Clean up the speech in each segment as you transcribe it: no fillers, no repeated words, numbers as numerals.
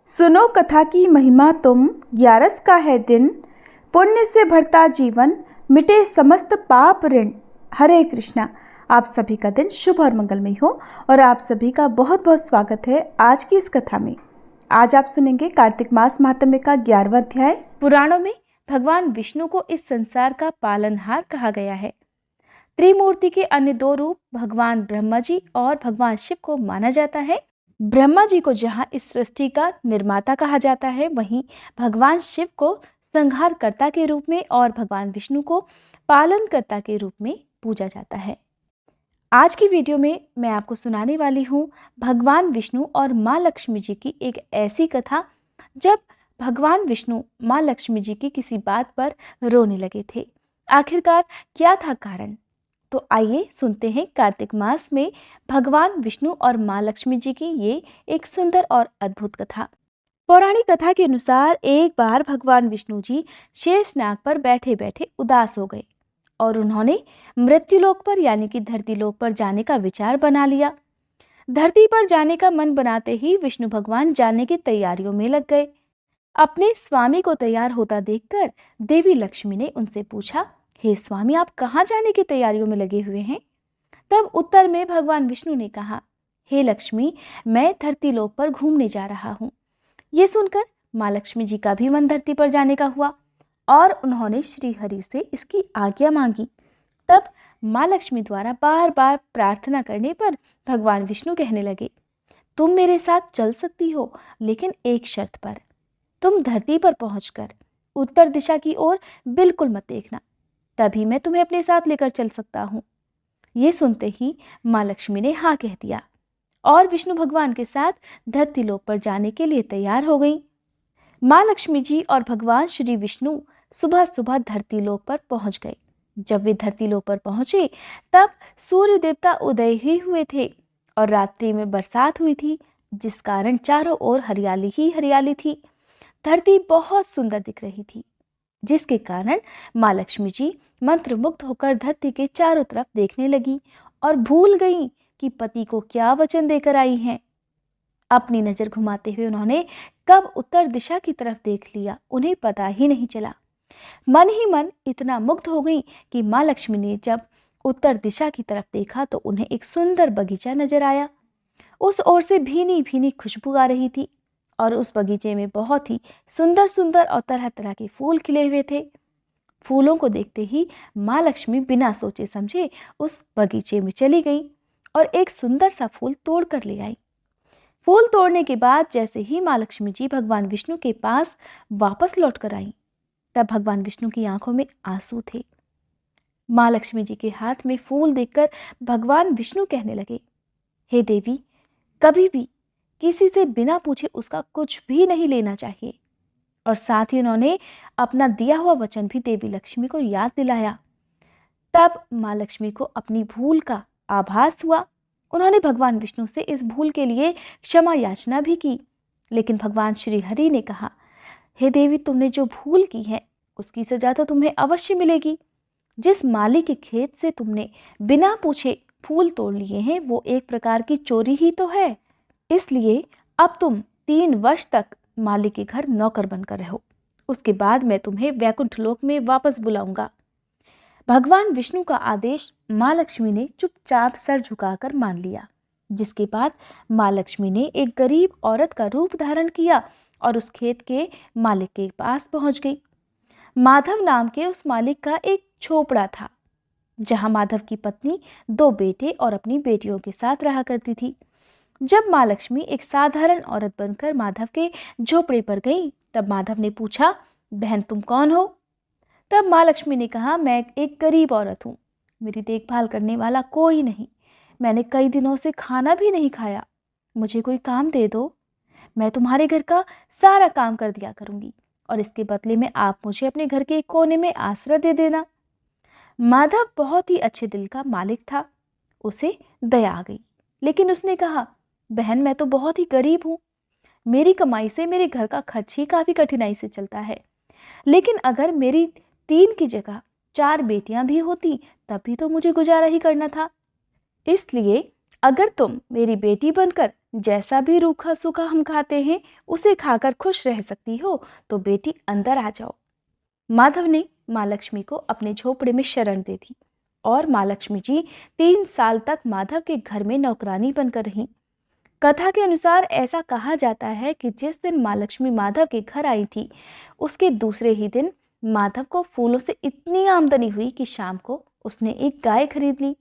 सुनो कथा की महिमा तुम, 11 का है दिन, पुण्य से भरता जीवन, मिटे समस्त पाप ऋण। हरे कृष्णा। आप सभी का दिन शुभ और मंगलमय हो और आप सभी का बहुत बहुत स्वागत है आज की इस कथा में। आज आप सुनेंगे कार्तिक मास महात्म्य का 11वां अध्याय। पुराणों में भगवान विष्णु को इस संसार का पालनहार कहा गया है। त्रिमूर्ति के अन्य दो रूप भगवान ब्रह्मा जी और भगवान शिव को माना जाता है। ब्रह्मा जी को जहाँ इस सृष्टि का निर्माता कहा जाता है, वहीं भगवान शिव को संहारकर्ता के रूप में और भगवान विष्णु को पालनकर्ता के रूप में पूजा जाता है। आज की वीडियो में मैं आपको सुनाने वाली हूँ भगवान विष्णु और माँ लक्ष्मी जी की एक ऐसी कथा जब भगवान विष्णु माँ लक्ष्मी जी की किसी बात पर रोने लगे थे। आखिरकार क्या था कारण? तो आइए सुनते हैं कार्तिक मास में भगवान विष्णु और माँ लक्ष्मी जी की ये एक सुंदर और अद्भुत कथा। पौराणिक कथा के अनुसार एक बार भगवान विष्णु जी शेषनाग पर बैठे बैठे उदास हो गए और उन्होंने मृत्युलोक पर यानी कि धरती लोक पर जाने का विचार बना लिया। धरती पर जाने का मन बनाते ही विष्णु भगवान जाने की तैयारियों में लग गए। अपने स्वामी को तैयार होता देखकर देवी लक्ष्मी ने उनसे पूछा, हे स्वामी, आप कहाँ जाने की तैयारियों में लगे हुए हैं? तब उत्तर में भगवान विष्णु ने कहा, हे लक्ष्मी, मैं धरती लोक पर घूमने जा रहा हूँ। ये सुनकर माँ लक्ष्मी जी का भी मन धरती पर जाने का हुआ और उन्होंने श्री हरि से इसकी आज्ञा मांगी। तब माँ लक्ष्मी द्वारा बार बार प्रार्थना करने पर भगवान विष्णु कहने लगे, तुम मेरे साथ चल सकती हो, लेकिन एक शर्त पर। तुम धरती पर पहुंचकर उत्तर दिशा की ओर बिल्कुल मत देखना, तभी मैं तुम्हें अपने साथ लेकर चल सकता हूँ। ये सुनते ही माँ लक्ष्मी ने हाँ कह दिया और विष्णु भगवान के साथ धरती लोक पर जाने के लिए तैयार हो गई। माँ लक्ष्मी जी और भगवान श्री विष्णु सुबह सुबह धरती लोक पर पहुंच गए। जब वे धरती लोक पर पहुंचे तब सूर्य देवता उदय ही हुए थे और रात्रि में बरसात हुई थी, जिस कारण चारों ओर हरियाली ही हरियाली थी। धरती बहुत सुंदर दिख रही थी, जिसके कारण माँ लक्ष्मी जी मंत्रमुग्ध होकर धरती के चारों तरफ देखने लगी और भूल गई कि पति को क्या वचन देकर आई हैं। अपनी नजर घुमाते हुए उन्होंने कब उत्तर दिशा की तरफ देख लिया, उन्हें पता ही नहीं चला। मन ही मन इतना मुग्ध हो गई कि माँ लक्ष्मी ने जब उत्तर दिशा की तरफ देखा तो उन्हें एक सुंदर बगीचा नजर आया। उस ओर से भीनी भीनी खुशबू आ रही थी और उस बगीचे में बहुत ही सुंदर सुंदर और तरह तरह के फूल खिले हुए थे। फूलों को देखते ही माँ लक्ष्मी बिना सोचे समझे उस बगीचे में चली गई और एक सुंदर सा फूल तोड़ कर ले आई। फूल तोड़ने के बाद जैसे ही माँ लक्ष्मी जी भगवान विष्णु के पास वापस लौट कर आई, तब भगवान विष्णु की आंखों में आंसू थे। माँ लक्ष्मी जी के हाथ में फूल देखकर भगवान विष्णु कहने लगे, हे देवी, कभी भी किसी से बिना पूछे उसका कुछ भी नहीं लेना चाहिए। और साथ ही उन्होंने अपना दिया हुआ वचन भी देवी लक्ष्मी को याद दिलाया। तब माँ लक्ष्मी को अपनी भूल का आभास हुआ। उन्होंने भगवान विष्णु से इस भूल के लिए क्षमा याचना भी की, लेकिन भगवान श्री हरि ने कहा, हे देवी, तुमने जो भूल की है उसकी सजा तो तुम्हें अवश्य मिलेगी। जिस माली के खेत से तुमने बिना पूछे फूल तोड़ लिए हैं वो एक प्रकार की चोरी ही तो है। इसलिए अब तुम 3 वर्ष तक माली के घर नौकर बनकर रहो, उसके बाद मैं तुम्हें वैकुंठ लोक में वापस बुलाऊंगा। भगवान विष्णु का आदेश माँ लक्ष्मी ने चुपचाप सर झुकाकर मान लिया, जिसके बाद माँ लक्ष्मी ने एक गरीब औरत का रूप धारण किया और उस खेत के मालिक के पास पहुंच गई। माधव नाम के उस मालिक का एक झोपड़ा था, जहां माधव की पत्नी 2 बेटे और अपनी बेटियों के साथ रहा करती थी। जब माँ लक्ष्मी एक साधारण औरत बनकर माधव के झोपड़े पर गई, तब माधव ने पूछा, बहन, तुम कौन हो? तब माँ लक्ष्मी ने कहा, मैं एक गरीब औरत हूँ, मेरी देखभाल करने वाला कोई नहीं, मैंने कई दिनों से खाना भी नहीं खाया, मुझे कोई काम दे दो, मैं तुम्हारे घर का सारा काम कर दिया करूँगी और इसके बदले में आप मुझे अपने घर के एक कोने में आश्रय दे देना। माधव बहुत ही अच्छे दिल का मालिक था, उसे दया आ गई, लेकिन उसने कहा, बहन, मैं तो बहुत ही गरीब हूँ, मेरी कमाई से मेरे घर का खर्च ही काफ़ी कठिनाई से चलता है, लेकिन अगर मेरी 3 की जगह 4 बेटियां भी होती तब भी तो मुझे गुजारा ही करना था। इसलिए अगर तुम मेरी बेटी बनकर जैसा भी रूखा सूखा हम खाते हैं उसे खाकर खुश रह सकती हो तो बेटी अंदर आ जाओ। माधव ने माँ लक्ष्मी को अपने झोपड़े में शरण दे दी और माँ लक्ष्मी जी 3 साल तक माधव के घर में नौकरानी बनकर रहीं। कथा के अनुसार ऐसा कहा जाता है कि जिस दिन माँ लक्ष्मी माधव के घर आई थी उसके दूसरे ही दिन माधव को फूलों से इतनी आमदनी हुई कि शाम को उसने एक गाय खरीद ली।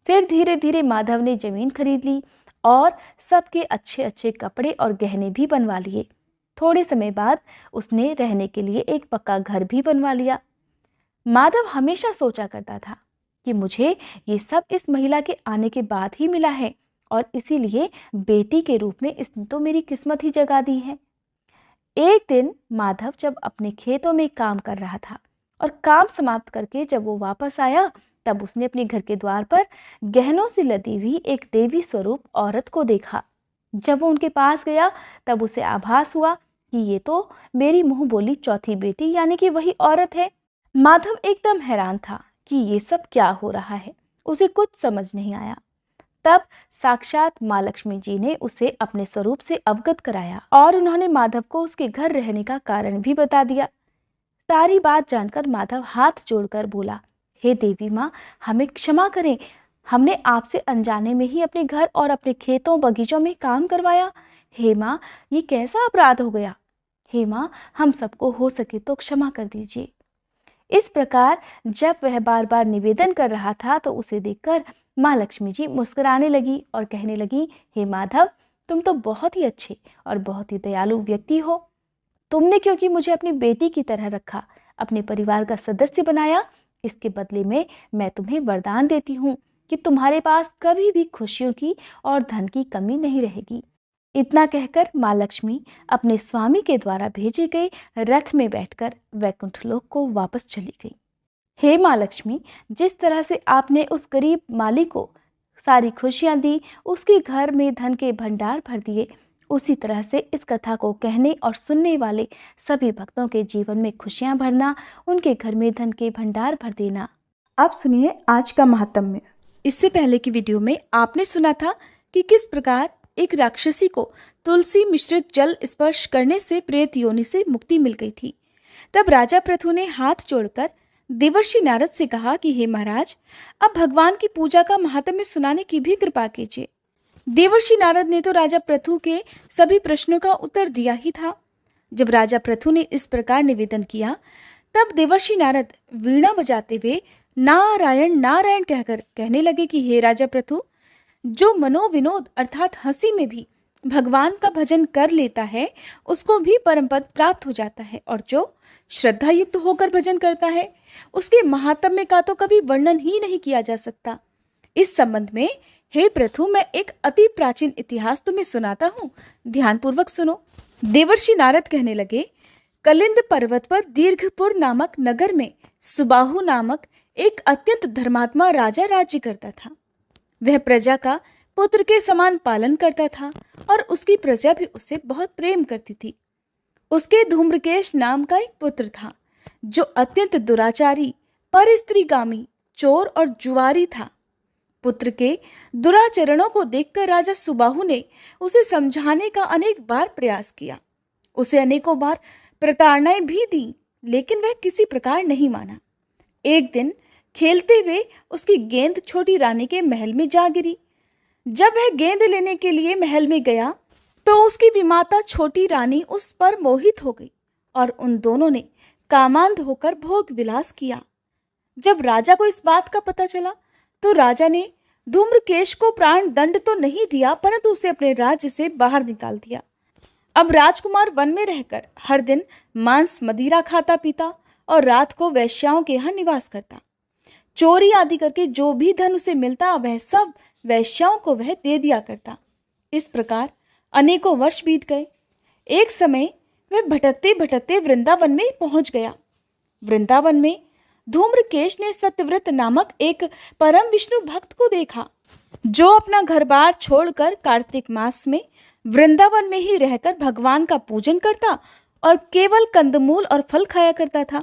फिर धीरे धीरे माधव ने जमीन खरीद ली और सबके अच्छे अच्छे कपड़े और गहने भी बनवा लिए। थोड़े समय बाद उसने रहने के लिए एक पक्का घर भी बनवा लिया। माधव हमेशा सोचा करता था कि मुझे ये सब इस महिला के आने के बाद ही मिला है और इसीलिए बेटी के रूप में इसने तो मेरी किस्मत ही जगा दी है। एक दिन माधव जब अपने खेतों में काम कर रहा था और काम समाप्त करके जब वो वापस आया तब उसने अपने घर के द्वार पर गहनों से लदी हुई एक देवी स्वरूप औरत को देखा। जब वो उनके पास गया तब उसे आभास हुआ कि ये तो मेरी मुंह बोली चौथी बेटी यानी कि वही औरत है। माधव एकदम हैरान था कि ये सब क्या हो रहा है, उसे कुछ समझ नहीं आया। तब साक्षात माँ लक्ष्मी जी ने उसे अपने स्वरूप से अवगत कराया और उन्होंने माधव को उसके घर रहने का कारण भी बता दिया। सारी बात जानकर माधव हाथ जोड़कर बोला, हे देवी माँ, हमें क्षमा करें, हमने आपसे अनजाने में ही अपने घर और अपने खेतों बगीचों में काम करवाया। हे माँ, ये कैसा अपराध हो गया। हे माँ, हम सबको हो सके तो क्षमा कर दीजिए। इस प्रकार जब वह बार बार निवेदन कर रहा था तो उसे देखकर माँ लक्ष्मी जी मुस्कुराने लगी और कहने लगी, हे माधव, तुम तो बहुत ही अच्छे और बहुत ही दयालु व्यक्ति हो। तुमने क्योंकि मुझे अपनी बेटी की तरह रखा, अपने परिवार का सदस्य बनाया, इसके बदले में मैं तुम्हें वरदान देती हूँ कि तुम्हारे पास कभी भी खुशियों की और धन की कमी नहीं रहेगी। इतना कहकर माँ लक्ष्मी अपने स्वामी के द्वारा भेजे गए रथ में बैठकर वैकुंठ लोक को वापस चली गई। हे माँ लक्ष्मी, जिस तरह से आपने उस गरीब माली को सारी खुशियां दी, उसके घर में धन के भंडार भर दिए, उसी तरह से इस कथा को कहने और सुनने वाले सभी भक्तों के जीवन में खुशियां भरना, उनके घर में धन के भंडार भर देना। आप सुनिए आज का महात्म्य। इससे पहले की वीडियो में आपने सुना था कि किस प्रकार एक राक्षसी को तुलसी मिश्रित जल स्पर्श करने से प्रेत योनि से मुक्ति मिल गई थी। तब राजा पृथु ने हाथ जोड़कर देवर्षि नारद से कहा कि हे महाराज, अब भगवान की पूजा का महात्म्य सुनाने की भी कृपा कीजिए। देवर्षि नारद ने तो राजा पृथु के सभी प्रश्नों का उत्तर दिया ही था। जब राजा पृथु ने इस प्रकार निवेदन किया तब देवर्षि नारद वीणा बजाते हुए नारायण नारायण कहकर कहने लगे कि हे राजा पृथु, जो मनोविनोद अर्थात हंसी में भी भगवान का भजन कर लेता है उसको भी परम पद प्राप्त हो जाता है, और जो श्रद्धा युक्त होकर भजन करता है उसके महात्म्य का तो कभी वर्णन ही नहीं किया जा सकता। इस संबंध में हे पृथु, मैं एक अति प्राचीन इतिहास तुम्हें सुनाता हूँ, ध्यानपूर्वक सुनो। देवर्षि नारद कहने लगे, कलिंद पर्वत पर दीर्घपुर नामक नगर में सुबाहु नामक एक अत्यंत धर्मात्मा राजा राज्य करता था। वह प्रजा का पुत्र के समान पालन करता था और उसकी प्रजा भी उससे बहुत प्रेम करती थी। उसके धूम्रकेश नाम का एक पुत्र था जो अत्यंत दुराचारी, परस्त्रीगामी, चोर और जुआरी था। पुत्र के दुराचरणों को देखकर राजा सुबाहु ने उसे समझाने का अनेक बार प्रयास किया। उसे अनेकों बार प्रताड़नाएं भी दी, लेकिन वह किसी प्रकार नहीं माना। एक दिन खेलते हुए उसकी गेंद छोटी रानी के महल में जा गिरी। जब वह गेंद लेने के लिए महल में गया तो उसकी विमाता छोटी रानी उस पर मोहित हो गई और उन दोनों ने कामांध होकर भोग विलास किया। जब राजा को इस बात का पता चला तो राजा ने धूम्रकेश को प्राण दंड तो नहीं दिया, परंतु उसे अपने राज्य से बाहर निकाल दिया। अब राजकुमार वन में रहकर हर दिन मांस मदिरा खाता पीता और रात को वैश्याओं के यहाँ निवास करता। चोरी आदि करके जो भी धन उसे मिलता वह सब वैश्याओं को वह दे दिया करता। इस प्रकार अनेकों वर्ष बीत गए। एक समय वह भटकते भटकते वृंदावन में पहुंच गया। वृंदावन में धूम्रकेश ने सत्यव्रत नामक एक परम विष्णु भक्त को देखा जो अपना घर बार छोड़कर कार्तिक मास में वृंदावन में ही रहकर भगवान का पूजन करता और केवल कंदमूल और फल खाया करता था।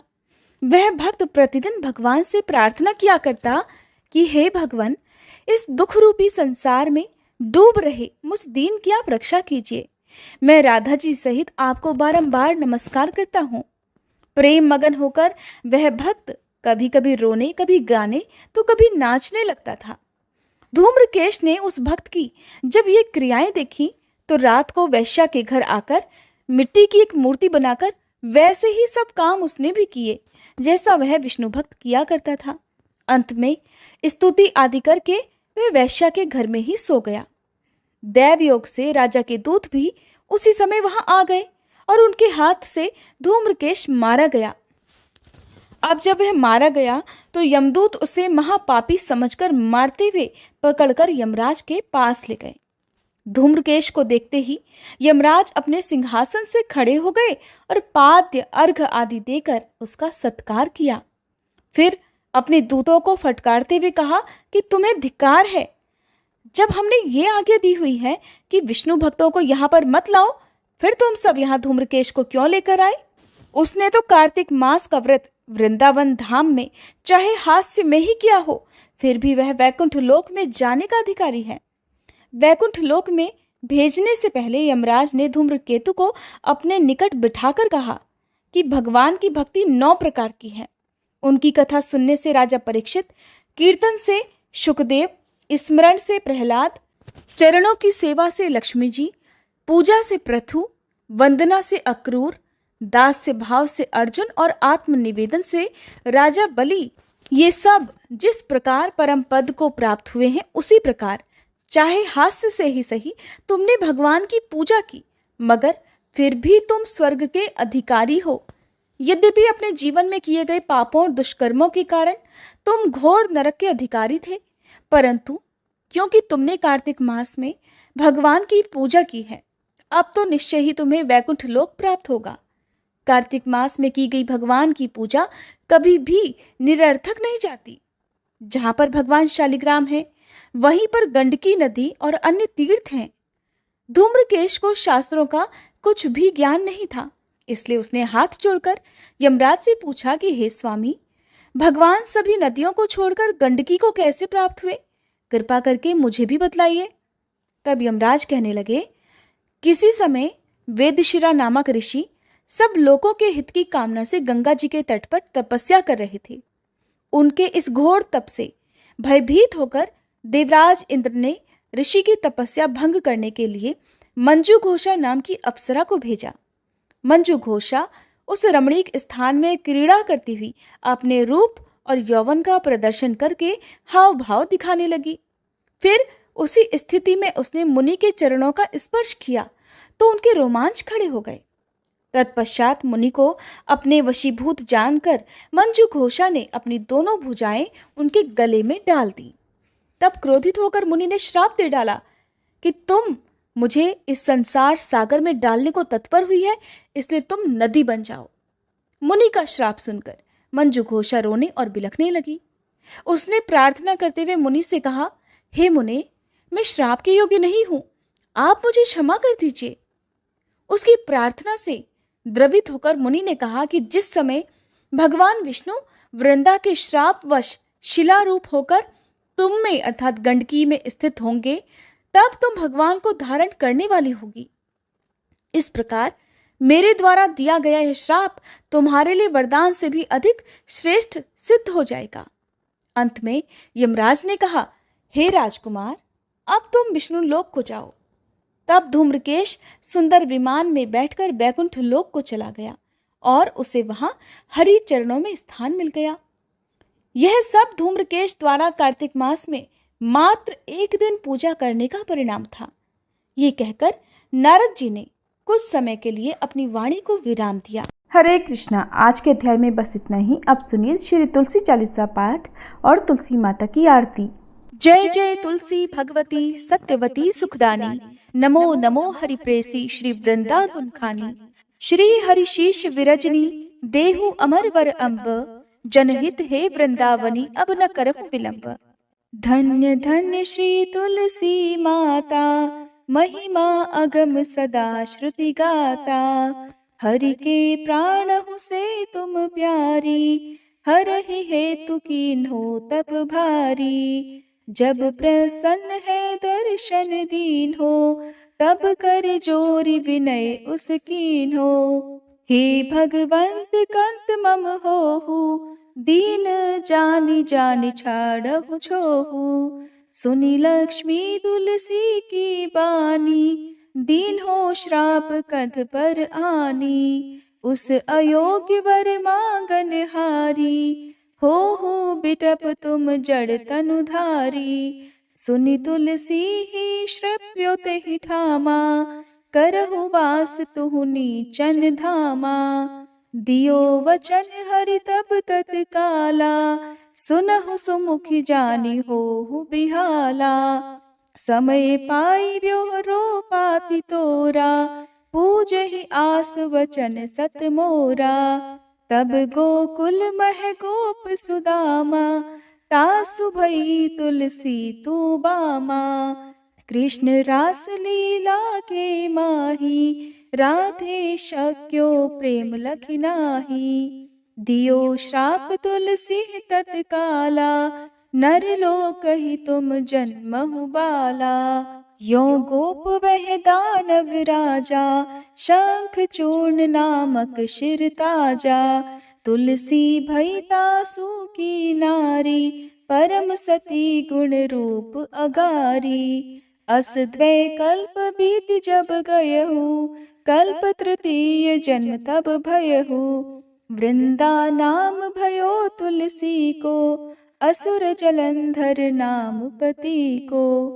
वह भक्त प्रतिदिन भगवान से प्रार्थना किया करता कि हे भगवान, इस दुख रूपी संसार में डूब रहे मुझ दीन की आप रक्षा कीजिए। मैं राधा जी सहित आपको बारंबार नमस्कार करता हूँ। प्रेम मगन होकर वह भक्त कभी कभी रोने, कभी गाने तो कभी नाचने लगता था। धूम्रकेश ने उस भक्त की जब ये क्रियाएं देखी तो रात को वैश्या के घर आकर मिट्टी की एक मूर्ति बनाकर वैसे ही सब काम उसने भी किए जैसा वह विष्णु भक्त किया करता था। अंत में स्तुति आदि करके वह वैश्या के घर में ही सो गया। दैव योग से राजा के दूत भी उसी समय वहां आ गए और उनके हाथ से धूम्रकेश मारा गया। अब जब वह मारा गया तो यमदूत उसे महापापी समझकर मारते हुए पकड़कर यमराज के पास ले गए। धूम्रकेश को देखते ही यमराज अपने सिंहासन से खड़े हो गए और पाद्य अर्घ आदि देकर उसका सत्कार किया। फिर अपने दूतों को फटकारते हुए कहा कि तुम्हें धिक्कार है। जब हमने ये आज्ञा दी हुई है कि विष्णु भक्तों को यहाँ पर मत लाओ, फिर तुम सब यहाँ धूम्रकेश को क्यों लेकर आए? उसने तो कार्तिक मास का व्रत वृंदावन धाम में चाहे हास्य में ही किया हो, फिर भी वह वैकुंठ लोक में जाने का अधिकारी है। वैकुंठ लोक में भेजने से पहले यमराज ने धूम्रकेतु को अपने निकट बिठाकर कहा कि भगवान की भक्ति 9 प्रकार की है। उनकी कथा सुनने से राजा परीक्षित, कीर्तन से शुकदेव, स्मरण से प्रहलाद, चरणों की सेवा से लक्ष्मी जी, पूजा से पृथु, वंदना से अक्रूर, दास्य भाव से अर्जुन और आत्मनिवेदन से राजा बलि, ये सब जिस प्रकार परम पद को प्राप्त हुए हैं उसी प्रकार चाहे हास्य से ही सही तुमने भगवान की पूजा की, मगर फिर भी तुम स्वर्ग के अधिकारी हो। यद्यपि अपने जीवन में किए गए पापों और दुष्कर्मों के कारण तुम घोर नरक के अधिकारी थे, परंतु क्योंकि तुमने कार्तिक मास में भगवान की पूजा की है, अब तो निश्चय ही तुम्हें वैकुंठ लोक प्राप्त होगा। कार्तिक मास में की गई भगवान की पूजा कभी भी निरर्थक नहीं जाती। जहां पर भगवान शालिग्राम है वहीं पर गंडकी नदी और अन्य तीर्थ हैं। धूम्रकेश को शास्त्रों का कुछ भी ज्ञान नहीं था, इसलिए उसने हाथ जोड़कर यमराज से पूछा कि हे स्वामी, भगवान सभी नदियों को छोड़कर गंडकी को कैसे प्राप्त हुए? कृपा करके मुझे भी बतलाइए। तब यमराज कहने लगे, किसी समय वेदशिरा नामक ऋषि सब लोगों के हित की कामना से गंगा जी के तट पर तपस्या कर रहे थे। उनके इस घोर तप से भयभीत होकर देवराज इंद्र ने ऋषि की तपस्या भंग करने के लिए मंजू घोषा नाम की अप्सरा को भेजा। मंजू घोषा उस रमणीक स्थान में क्रीड़ा करती हुई अपने रूप और यौवन का प्रदर्शन करके हाव भाव दिखाने लगी। फिर उसी स्थिति में उसने मुनि के चरणों का स्पर्श किया तो उनके रोमांच खड़े हो गए। तत्पश्चात मुनि को अपने वशीभूत जानकर मंजू घोषा ने अपनी दोनों भुजाएं उनके गले में डाल दी। तब क्रोधित होकर मुनि ने श्राप दे डाला कि तुम मुझे इस संसार सागर में डालने को तत्पर हुई है, इसलिए तुम नदी बन जाओ। मुनि का श्राप सुनकर मंजू घोषा रोने और बिलखने लगी। उसने प्रार्थना करते हुए मुनि से कहा, हे मुने, मैं श्राप के योग्य नहीं हूं, आप मुझे क्षमा कर दीजिए। उसकी प्रार्थना से द्रवित होकर मुनि ने कहा कि जिस समय भगवान विष्णु वृंदा के श्रापवश शिला रूप होकर तुम में अर्थात गंडकी में स्थित होंगे, तब तुम भगवान को धारण करने वाली होगी। इस प्रकार मेरे द्वारा दिया गया यह श्राप तुम्हारे लिए वरदान से भी अधिक श्रेष्ठ सिद्ध हो जाएगा। अंत में यमराज ने कहा, हे राजकुमार, अब तुम विष्णु लोक को जाओ। तब धूम्रकेश सुंदर विमान में बैठकर बैकुंठ लोक को चला गया और उसे वहां हरि चरणों में स्थान मिल गया। यह सब धूम्रकेश द्वारा कार्तिक मास में मात्र 1 दिन पूजा करने का परिणाम था। ये कहकर नारद जी ने कुछ समय के लिए अपनी वाणी को विराम दिया। हरे कृष्णा। आज के अध्याय में बस इतना ही। अब सुनिए श्री तुलसी चालीसा पाठ और तुलसी माता की आरती। जय जय तुलसी भगवती सत्यवती सुखदानी, नमो नमो हरिप्रेसी श्री वृंदावन खानी। श्री हरिशीष विरजनी देहु अमर वर अम्ब, जनहित हे वृंदावनी अब न करहु विलंब। धन्य धन्य श्री तुलसी माता, महिमा अगम सदा श्रुति गाता। हरि के प्राणहु से तुम प्यारी, हरहि हेतु कीन्हो तप भारी। जब प्रसन्न है दर्शन दीन हो, तब कर जोरी विनय उस कीन हो। हे भगवंत कंत मम होहु, दीन जानि जानि छाड़हु छोहु। सुनी लक्ष्मी तुलसी की बानी, दीन हो श्राप कध पर आनी। उस अयोग्य वर मांगन हारी, हो बिटप तुम जड़ तनुधारी। सुनि तुलसी ही श्रव्यो तेहि ठामा, करहु वास तुहु नीचन धामा। दियो वचन हरि तब तत्काला, सुनहु सुमुखि जानि होहु बिहाला। समय पाई ब्योहरो पाति तोरा, पूजहि आस वचन सत मोरा। तब गोकुल मह गोप सुदामा, तासु भई तुलसी तू बामा। कृष्ण रास लीला के माही, राधे शक्यो प्रेम लखि नाही। दियो श्राप तुलसी तत्काला, नर लोकहि तुम जन्महु बाला। यो गोप वह दानव राजा, शंख चूर्ण नामक शिर ताजा। तुलसी भई तासु की नारी, परम सती गुण रूप अगारी। अस द्वै कल्प बीत जब गयहु, कल्प तृतीय जन्म तब भयहु। वृंदा नाम भयो तुलसी को, असुर जलंधर नाम पति को।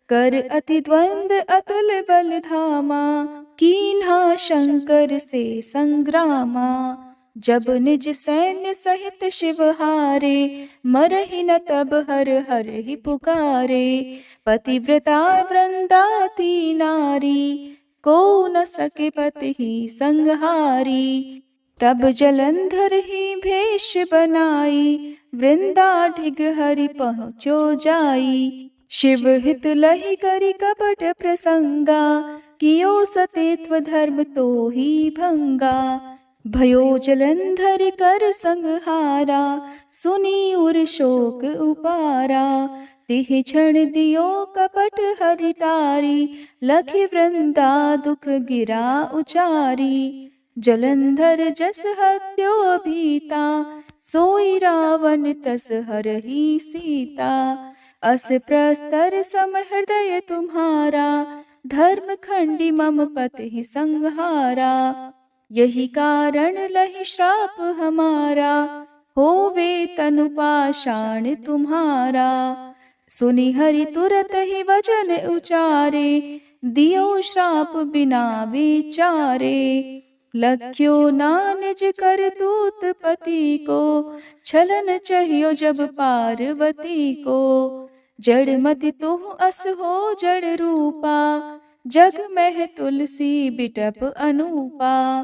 कर अति द्वंद अतुल बल धामा, कीन्हा शंकर से संग्रामा। जब निज सैन्य सहित शिव हारे, मरहि न तब हर हर ही पुकारे। पतिव्रता वृंदाती नारी, को न सके पति ही संहारी। तब जलंधर ही भेष बनाई, वृंदा ढिग हरि पहुँचो जाई। शिव हित लहि करि कपट प्रसंगा, कियो सतेत्व धर्म तो ही भंगा। भयो जलंधर कर संहारा, सुनी उर शोक उपारा। तिह क्षण दियो कपट हरि टारी, लखि वृंदा दुख गिरा उचारी। जलंधर जस हत्यो भीता, सोई रावण तस हरहि सीता। अस प्रस्तर सम हृदय तुम्हारा, धर्म खंडी मम पति संहारा। यही कारण लहि श्राप हमारा, होवे तनु पाषाण तुम्हारा। सुनि हरि तुरत ही वचन उचारे, दियो श्राप बिना विचारे। लख्यो ना निज करतूत पति को, छलन चाहियो जब पार्वती को। जड़ मति तुह अस हो जड़ रूपा, जग में तुलसी बिटप अनूपा।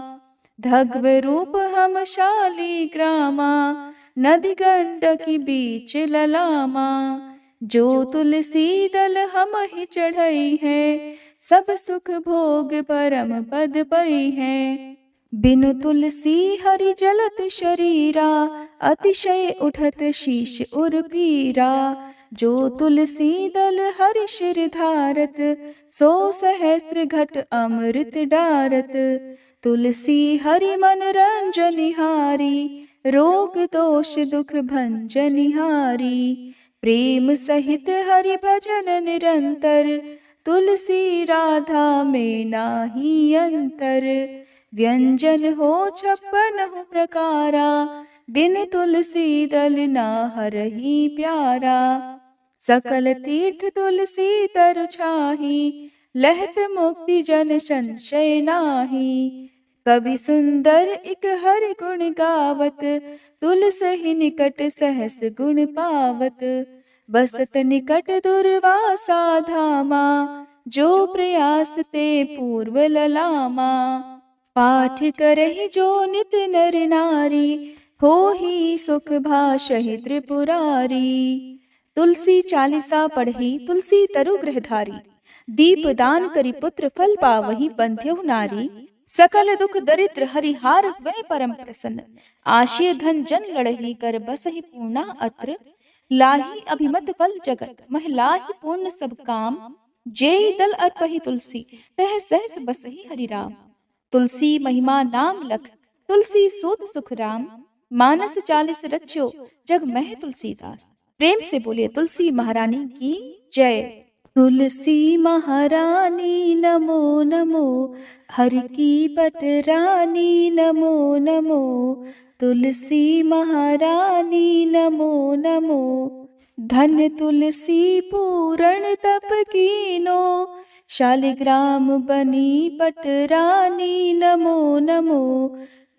धग्व रूप हम शाली ग्रामा, नदी गंडकी बीच ललामा। जो तुलसी दल हम ही चढ़ई है, सब सुख भोग परम पद पई है। बिनु तुलसी हरि जलत शरीरा, अतिशय उठत शीश उर पीरा। जो तुलसी दल हरि शिर धारत, सो सहस्त्र घट अमृत डारत। तुलसी हरि मन रंजनिहारी, रोग दोष दुख भंजनिहारी। प्रेम सहित हरि भजन निरंतर, तुलसी राधा में नाही अंतर। व्यंजन हो 56 प्रकारा, बिन तुलसी दल ना हरहि प्यारा। सकल तीर्थ तुलसी तरु छाही, लहत मुक्ति जन संशय नाही। कवि सुंदर इक हरि गुण गावत, तुलसी निकट सहस गुण पावत। बसत निकट दुर्वासा धामा, जो प्रयास ते पूर्व ललामा। पाठ करहि जो नित नर नारी, हो ही सुख भाषहि त्रिपुरारी। तुलसी चालीसा पढ़ी तुलसी तरु गृहधारी, दीप दान करी पुत्र फल पावहि बंध्यहु नारी। सकल दुख दरिद्र हरिहार हुए परम प्रसन्न, आशीय धन जन लड़ही कर बसहि पूर्णा अत्र। लाही अभिमत फल जगत, महिलाहि पूर्ण सब काम। जेई दल अर्पहि तुलसी, तह सहस बसहि हरि राम। तुलसी महिमा नाम लख, तुलसी सोत सुख राम। मानस 40 रच्यो, जग मह तुलसीदास। प्रेम से बोलिए तुलसी महारानी की जय। तुलसी महारानी नमो नमो, हर की पटरानी नमो नमो। तुलसी महारानी नमो नमो, धन तुलसी पूरण तप कीनो। शालिग्राम बनी पटरानी नमो नमो।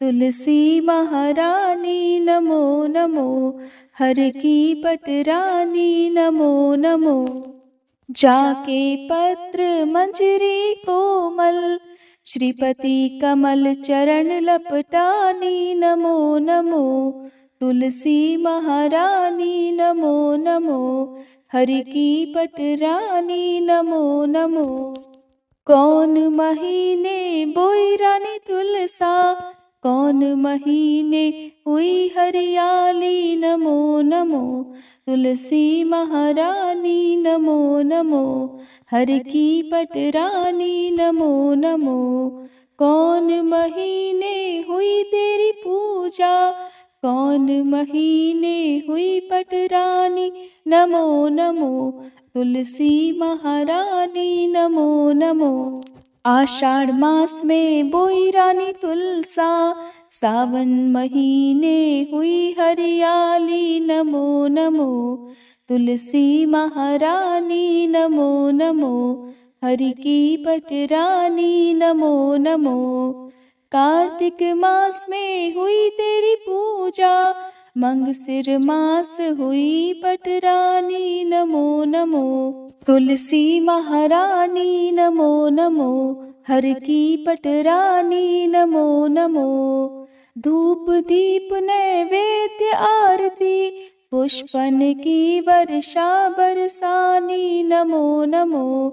तुलसी महारानी नमो नमो, हर की पटरानी नमो नमो। जाके पत्र मंजरी कोमल, श्रीपति कमल चरण लपटानी नमो नमो। तुलसी महारानी नमो नमो, हरि की पटरानी नमो नमो। कौन महीने बोई रानी तुलसा, कौन महीने हुई हरियाली नमो नमो। तुलसी महारानी नमो नमो, हर की पटरानी नमो नमो। कौन महीने हुई तेरी पूजा, कौन महीने हुई पटरानी नमो नमो। तुलसी महारानी नमो नमो। आषाढ़ मास में बोई रानी तुलसा, सावन महीने हुई हरियाली नमो नमो। तुलसी महारानी नमो नमो, हरि की पटरानी नमो नमो। कार्तिक मास में हुई तेरी पूजा, मंगसिर मास हुई पटरानी नमो नमो। तुलसी महारानी नमो नमो, हर की पटरानी नमो नमो। धूप दीप नैवेद्य आरती, पुष्पन की वर्षा बरसानी नमो नमो।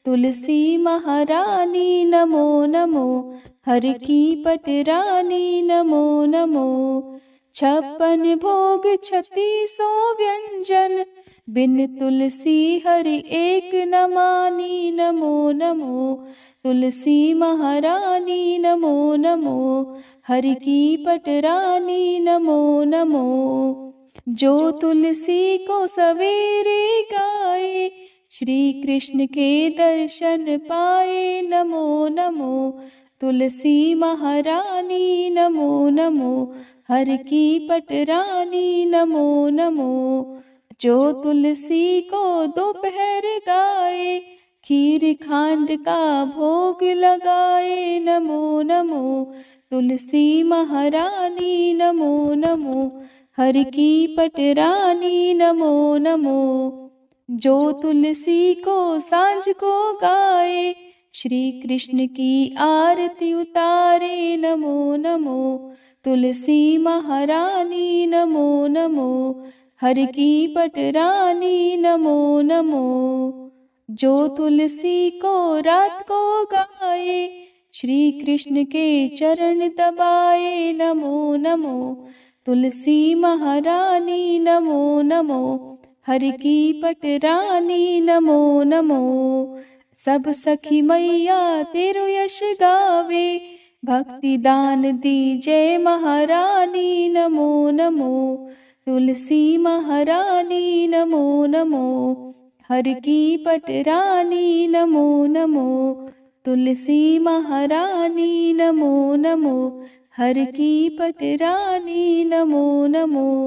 तुलसी महारानी नमो नमो, हर की पटरानी नमो नमो। 56 भोग 3600 व्यंजन, बिन तुलसी हरि एक न मानी नमो नमो। तुलसी महारानी नमो नमो, हरि की पटरानी नमो नमो। जो तुलसी को सवेरे गाए, श्री कृष्ण के दर्शन पाए नमो नमो। तुलसी महारानी नमो नमो, हर की पटरानी नमो नमो। जो तुलसी को दोपहर गाए, खीर खांड का भोग लगाए नमो नमो। तुलसी महारानी नमो नमो, हर की पटरानी नमो नमो। जो तुलसी को सांझ को गाए, श्री कृष्ण की आरती उतारे नमो नमो। तुलसी महारानी नमो नमो, हर की पटरानी नमो नमो। जो तुलसी को रात को गाए, श्री कृष्ण के चरण दबाए नमो नमो। तुलसी महारानी नमो नमो, हर की पटरानी नमो नमो। सब सखी मैया तेरो यश गावे, भक्ति दान दीजे महारानी नमो नमो। तुलसी महारानी नमो नमो, हर की पटरानी नमो नमो। तुलसी महारानी नमो नमो, हर की पटरानी नमो नमो।